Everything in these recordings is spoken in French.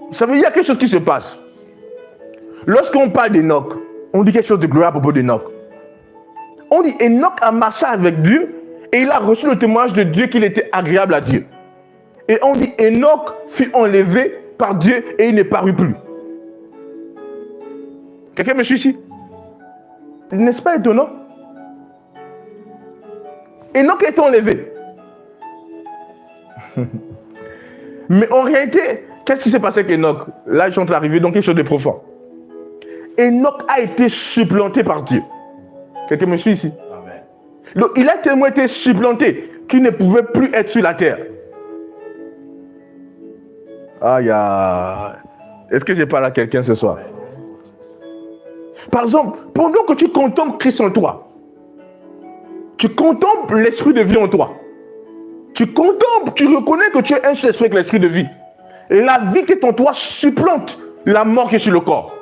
Vous savez, il y a quelque chose qui se passe. Lorsqu'on parle d'Enoch, on dit quelque chose de glorieux à propos d'Enoch. On dit Enoch a marché avec Dieu et il a reçu le témoignage de Dieu qu'il était agréable à Dieu. Et on dit Enoch fut enlevé par Dieu et il ne parut plus. Quelqu'un me suit ici? N'est-ce pas étonnant? Enoch est enlevé. Mais en réalité, qu'est-ce qui s'est passé avec Enoch? Là, ils sont arrivés dans quelque chose de profond. Enoch a été supplanté par Dieu. Quelqu'un me suit ici? Amen. Donc, il a tellement été supplanté qu'il ne pouvait plus être sur la terre. Est-ce que j'ai parlé à quelqu'un ce soir? Par exemple, pendant que tu contemples Christ en toi, tu contemples l'esprit de vie en toi, tu contemples, tu reconnais que tu es un seul esprit avec l'esprit de vie. Et la vie qui est en toi supplante la mort qui est sur le corps.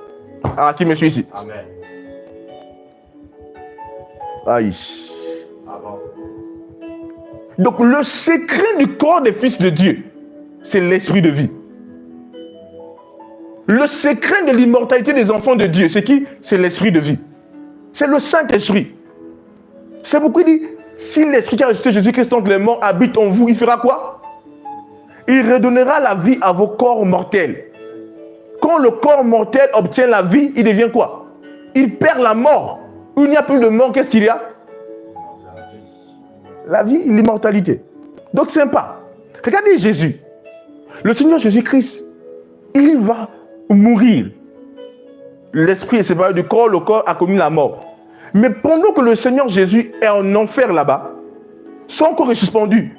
Ah, qui me suit ici? Amen. Aïe. Donc le secret du corps des fils de Dieu, c'est l'esprit de vie. Le secret de l'immortalité des enfants de Dieu, c'est qui? C'est l'esprit de vie. C'est le Saint-Esprit. C'est pourquoi il dit, si l'esprit qui a ressuscité Jésus-Christ entre les morts habite en vous, il fera quoi? Il redonnera la vie à vos corps mortels. Quand le corps mortel obtient la vie, il devient quoi? Il perd la mort. Où il n'y a plus de mort, qu'est-ce qu'il y a? La vie, l'immortalité. Donc sympa. Regardez Jésus. Le Seigneur Jésus-Christ, il va mourir. L'esprit est séparé du corps, le corps a commis la mort. Mais pendant que le Seigneur Jésus est en enfer là-bas, son corps est suspendu.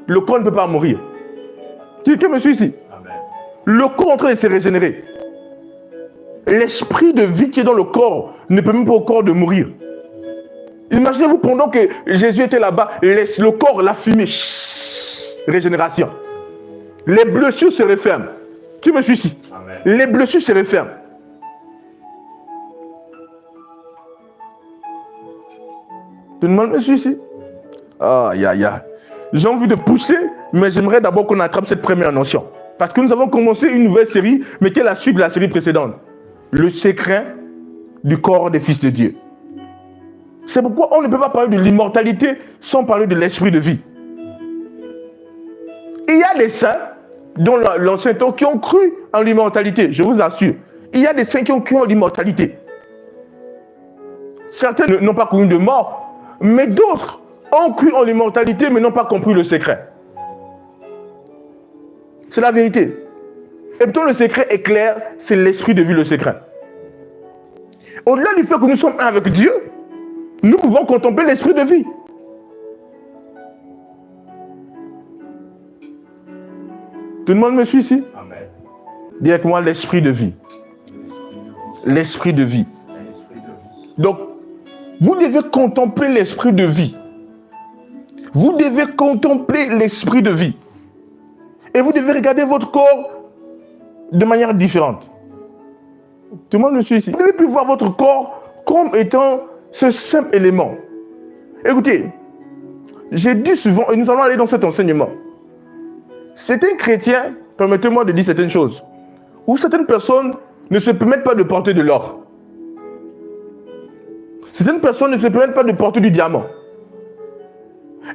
Le corps ne peut pas mourir. Quelqu'un me suit ici? Amen. Le corps est en train de se régénérer. L'esprit de vie qui est dans le corps ne peut même pas au corps de mourir. Imaginez-vous pendant que Jésus était là-bas, le corps, la fumée, régénération. Les blessures se referment. Qui me suit ici? Amen. Les blessures se referment. Tout le monde me suit ici? J'ai envie de pousser, mais j'aimerais d'abord qu'on attrape cette première notion. Parce que nous avons commencé une nouvelle série, mais qui est la suite de la série précédente. Le secret du corps des fils de Dieu. C'est pourquoi on ne peut pas parler de l'immortalité sans parler de l'esprit de vie. Il y a des saints dans l'ancien temps qui ont cru en l'immortalité, je vous assure. Il y a des saints qui ont cru en l'immortalité. Certains n'ont pas connu de mort, mais d'autres ont cru en l'immortalité mais n'ont pas compris le secret. C'est la vérité. Et pourtant le secret est clair, c'est l'esprit de vie le secret. Au-delà du fait que nous sommes un avec Dieu, nous pouvons contempler l'esprit de vie. Tout le monde me suit ici? Amen. Dis avec moi l'esprit de vie. L'esprit de vie. Donc, vous devez contempler l'esprit de vie. Vous devez contempler l'esprit de vie. Et vous devez regarder votre corps de manière différente. Tout le monde me suit ici. Vous devez plus voir votre corps comme étant ce simple élément. Écoutez, j'ai dit souvent, et nous allons aller dans cet enseignement. Certains chrétiens, permettez-moi de dire certaines choses, où certaines personnes ne se permettent pas de porter de l'or. Certaines personnes ne se permettent pas de porter du diamant.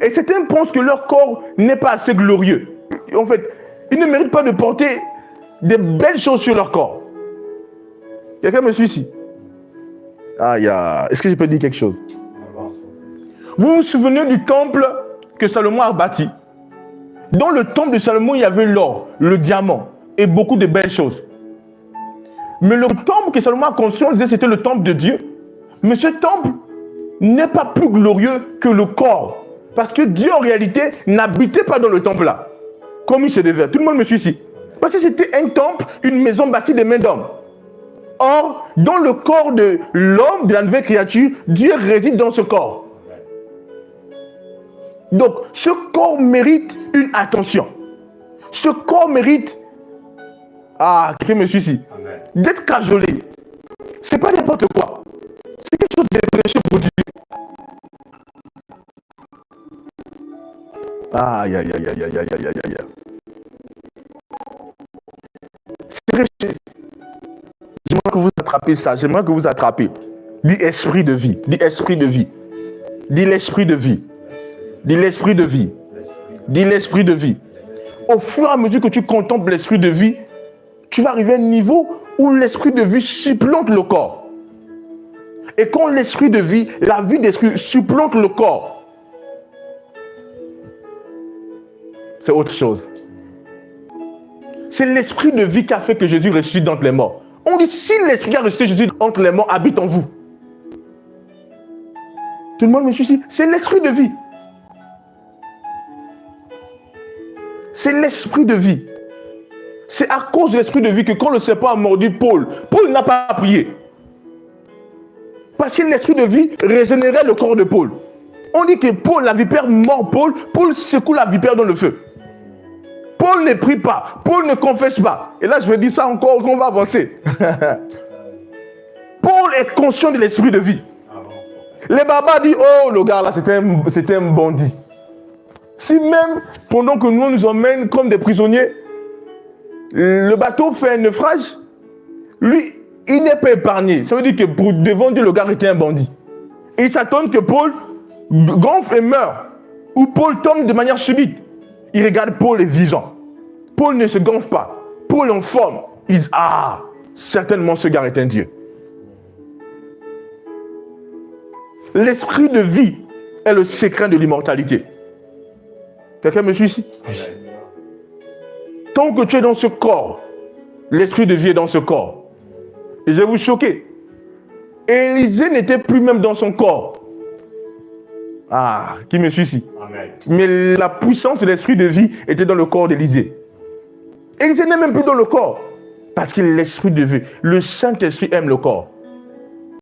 Et certains pensent que leur corps n'est pas assez glorieux. En fait, ils ne méritent pas de porter des belles choses sur leur corps. Quelqu'un me suit ici? Est-ce que je peux dire quelque chose? Vous vous souvenez du temple que Salomon a bâti? Dans le temple de Salomon, il y avait l'or, le diamant et beaucoup de belles choses. Mais le temple que Salomon a construit, on disait que c'était le temple de Dieu. Mais ce temple n'est pas plus glorieux que le corps. Parce que Dieu, en réalité, n'habitait pas dans le temple là, comme il se devait. Tout le monde me suit ici. Parce que c'était un temple, une maison bâtie de mains d'hommes. Or, dans le corps de l'homme, de la nouvelle créature, Dieu réside dans ce corps. Donc, ce corps mérite une attention. Ce corps mérite, quelqu'un me suit ici, d'être cajolé. C'est pas n'importe quoi. C'est quelque chose de précieux pour Dieu. C'est attraper ça. J'aimerais que vous attrapiez. Dis esprit de vie. Dis esprit de vie. Dis l'esprit de vie. Dis l'esprit de vie. Dis l'esprit de vie. Au fur et à mesure que tu contemples l'esprit de vie, tu vas arriver à un niveau où l'esprit de vie supplante le corps. Et quand l'esprit de vie, la vie d'esprit supplante le corps, c'est autre chose. C'est l'esprit de vie qui a fait que Jésus ressuscite d'entre les morts. On dit, si l'esprit qui a ressuscité Jésus entre les morts habite en vous. Tout le monde me suit ici. C'est l'esprit de vie. C'est l'esprit de vie. C'est à cause de l'esprit de vie que quand le serpent a mordu Paul, Paul n'a pas prié. Parce que l'esprit de vie régénérait le corps de Paul. On dit que Paul, la vipère mord Paul, Paul secoue la vipère dans le feu. Paul ne prie pas, Paul ne confesse pas. Et là, je vais dire ça encore, on va avancer. Paul est conscient de l'esprit de vie. Les barbares disent, oh, le gars là, c'était un bandit. Si même, pendant que nous emmène comme des prisonniers, le bateau fait un naufrage, lui, il n'est pas épargné. Ça veut dire que pour devant Dieu, le gars était un bandit. Et il s'attend que Paul gonfle et meurt. Ou Paul tombe de manière subite. Il regarde Paul est vivant. Paul ne se gonfle pas. Paul est en forme. Il dit, ah, certainement ce gars est un Dieu. L'esprit de vie est le secret de l'immortalité. Quelqu'un me suit ici? Tant que tu es dans ce corps, l'esprit de vie est dans ce corps. Et je vais vous choquer. Élisée n'était plus même dans son corps. Ah, qui me suit ici? Amen. Mais la puissance de l'esprit de vie était dans le corps d'Élisée. Élisée n'est même plus dans le corps. Parce que l'esprit de vie, le Saint-Esprit aime le corps.